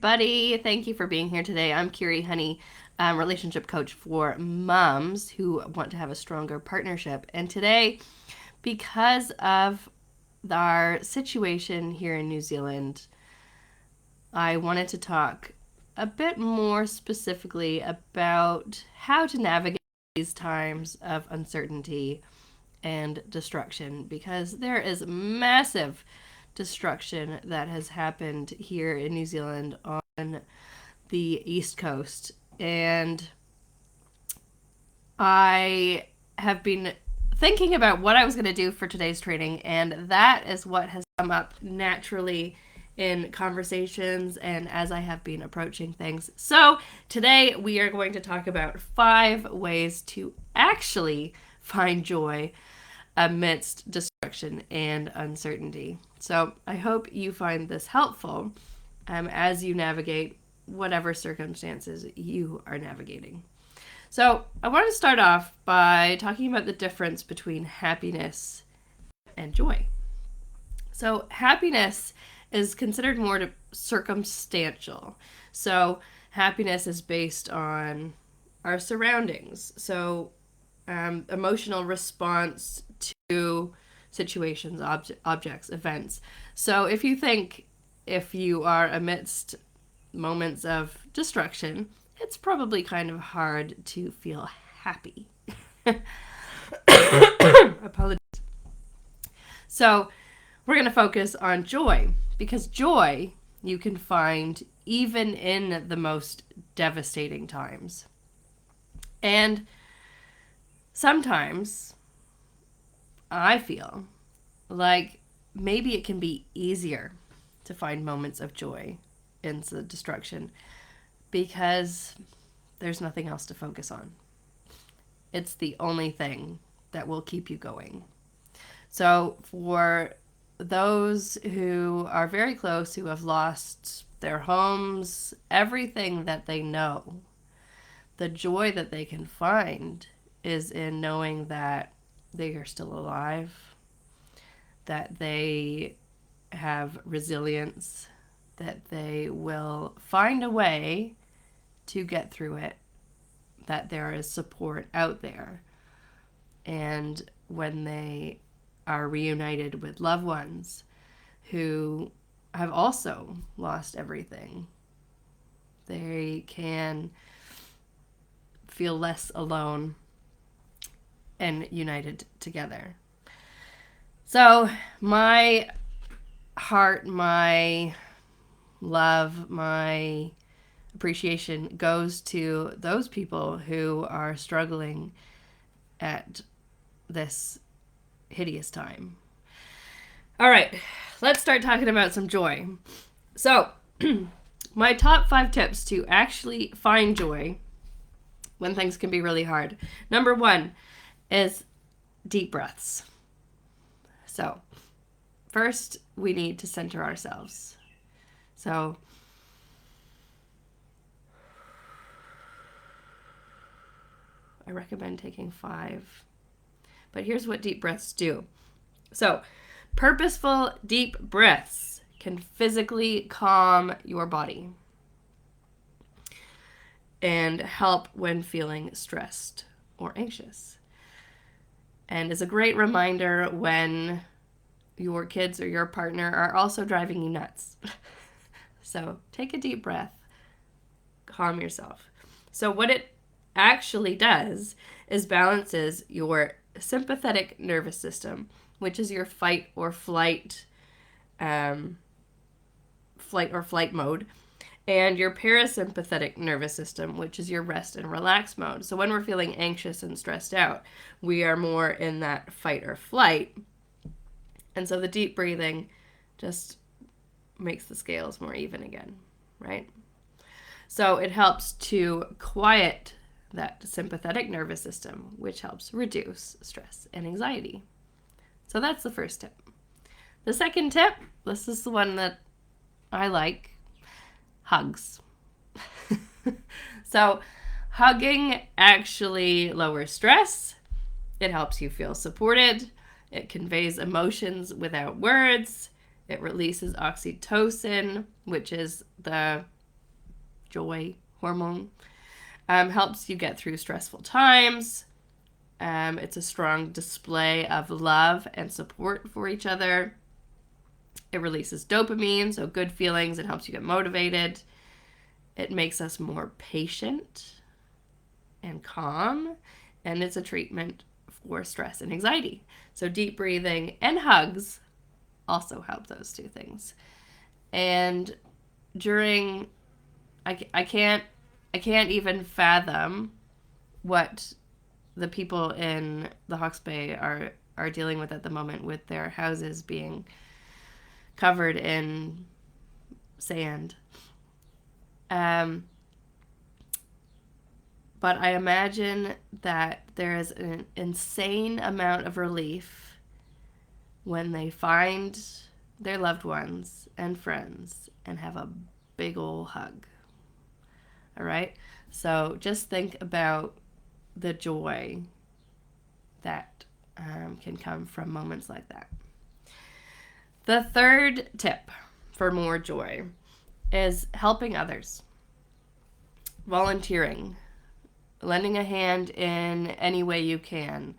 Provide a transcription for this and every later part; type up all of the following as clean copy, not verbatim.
everybody. Thank you for being here today. I'm Kiri, honey, relationship coach for moms who want to have a stronger partnership. And today, because of our situation here in New Zealand, I wanted to talk a bit more specifically about how to navigate these times of uncertainty and destruction, because there is massive destruction that has happened here in New Zealand on the East Coast. And I have been thinking about what I was going to do for today's training, and that is what has come up naturally in conversations and as I have been approaching things. So today we are going to talk about 5 ways to actually find joy amidst destruction and uncertainty. So I hope you find this helpful as you navigate whatever circumstances you are navigating. So I want to start off by talking about the difference between happiness and joy. So happiness is considered more circumstantial. So happiness is based on our surroundings. So emotional response to situations, objects, events. So if you are amidst moments of destruction, it's probably kind of hard to feel happy. Apologies. So we're going to focus on joy, because joy you can find even in the most devastating times. And sometimes I feel like maybe it can be easier to find moments of joy in the destruction because there's nothing else to focus on. It's the only thing that will keep you going. So for those who are very close, who have lost their homes, everything that they know, the joy that they can find is in knowing that they are still alive, that they have resilience, that they will find a way to get through it, that there is support out there. And when they are reunited with loved ones who have also lost everything, they can feel less alone and united together. So my heart, my love, my appreciation goes to those people who are struggling at this hideous time. All right, let's start talking about some joy. So my top 5 tips to actually find joy when things can be really hard. Number 1 is deep breaths. So first, we need to center ourselves. So I recommend taking 5. But here's what deep breaths do. So purposeful deep breaths can physically calm your body and help when feeling stressed or anxious. And is a great reminder when your kids or your partner are also driving you nuts. So take a deep breath, calm yourself. So what it actually does is balances your sympathetic nervous system, which is your fight or flight mode, and your parasympathetic nervous system, which is your rest and relax mode. So when we're feeling anxious and stressed out, we are more in that fight or flight. And so the deep breathing just makes the scales more even again, right? So it helps to quiet that sympathetic nervous system, which helps reduce stress and anxiety. So that's the first tip. The second tip, this is the one that I like, hugs. So hugging actually lowers stress. It helps you feel supported. It conveys emotions without words. It releases oxytocin, which is the joy hormone. Helps you get through stressful times. It's a strong display of love and support for each other. It releases dopamine, so good feelings. It helps you get motivated. It makes us more patient and calm. And it's a treatment for stress and anxiety. So deep breathing and hugs also help those two things. And during, I can't even fathom what the people in the Hawke's Bay are dealing with at the moment, with their houses being covered in sand. But I imagine that there is an insane amount of relief when they find their loved ones and friends and have a big ol' hug. All right? So just think about the joy that can come from moments like that. The third tip for more joy is helping others. Volunteering. Lending a hand in any way you can,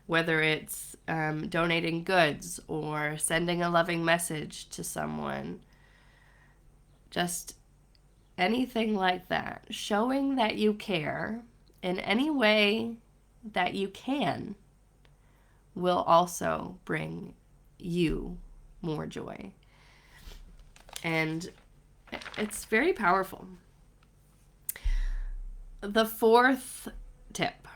whether it's donating goods or sending a loving message to someone. Just anything like that. Showing that you care in any way that you can will also bring you more joy. And it's very powerful. The fourth tip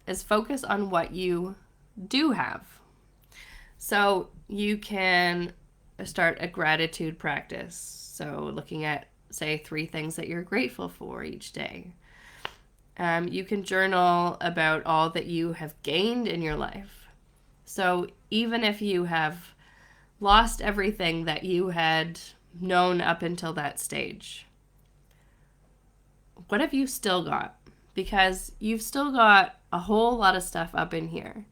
is focus on what you do have. So you can start a gratitude practice. So looking at, say, 3 things that you're grateful for each day. You can journal about all that you have gained in your life. So even if you have lost everything that you had known up until that stage, what have you still got? Because you've still got a whole lot of stuff up in here.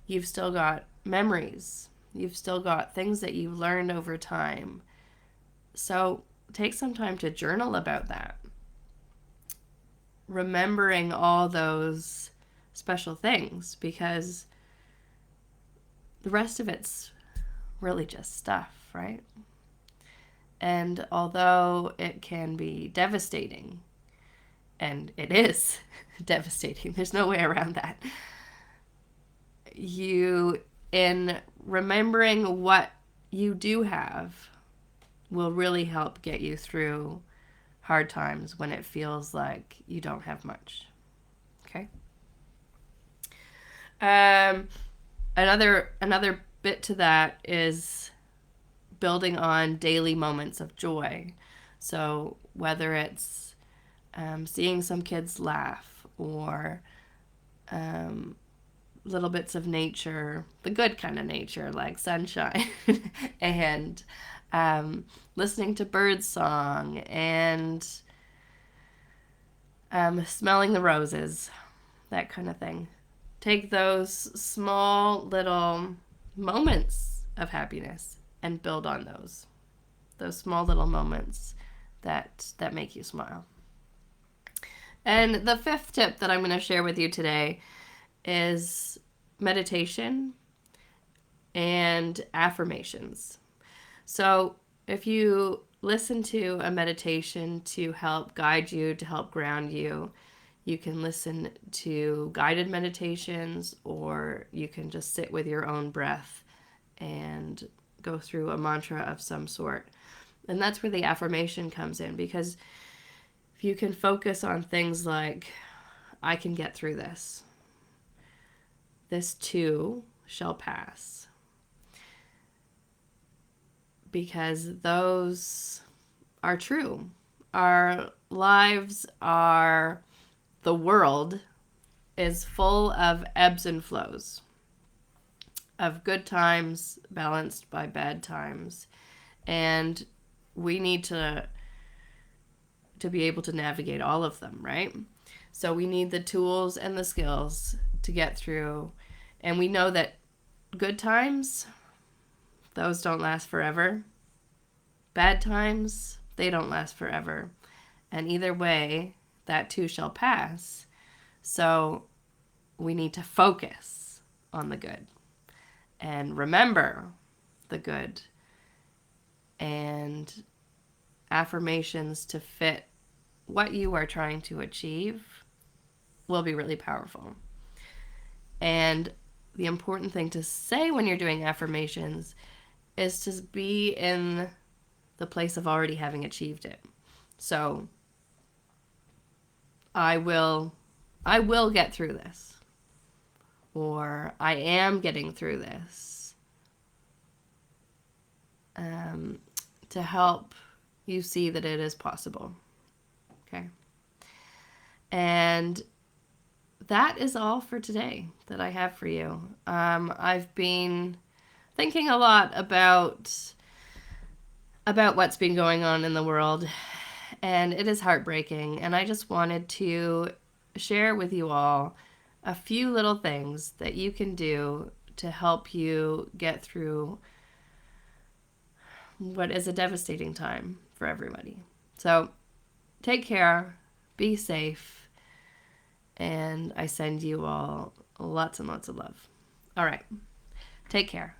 You've still got memories. You've still got things that you've learned over time. So take some time to journal about that. Remembering all those special things, because the rest of it's really just stuff, right? And although it can be devastating, and it is devastating, there's no way around that, you, in remembering what you do have, will really help get you through hard times when it feels like you don't have much. Okay? Another bit to that is building on daily moments of joy. So whether it's seeing some kids laugh, or little bits of nature, the good kind of nature like sunshine, and listening to bird song, and smelling the roses, that kind of thing. Take those small little moments of happiness and build on those small little moments that make you smile. And the fifth tip that I'm going to share with you today is meditation and affirmations. So if you listen to a meditation to help guide you, to help ground you, you can listen to guided meditations, or you can just sit with your own breath and go through a mantra of some sort. And that's where the affirmation comes in, because if you can focus on things like, I can get through this. This too shall pass. Because those are true. Our lives are, the world is full of ebbs and flows, of good times balanced by bad times. And we need to be able to navigate all of them, right? So we need the tools and the skills to get through. And we know that good times, those don't last forever. Bad times, they don't last forever. And either way, that too shall pass. So we need to focus on the good and remember the good, and affirmations to fit what you are trying to achieve will be really powerful. And the important thing to say when you're doing affirmations is to be in the place of already having achieved it. So I will get through this, or I am getting through this, to help you see that it is possible. Okay. And that is all for today that I have for you. I've been thinking a lot about what's been going on in the world, and it is heartbreaking. And I just wanted to share with you all a few little things that you can do to help you get through what is a devastating time for everybody. So take care, be safe, and I send you all lots and lots of love. All right, take care.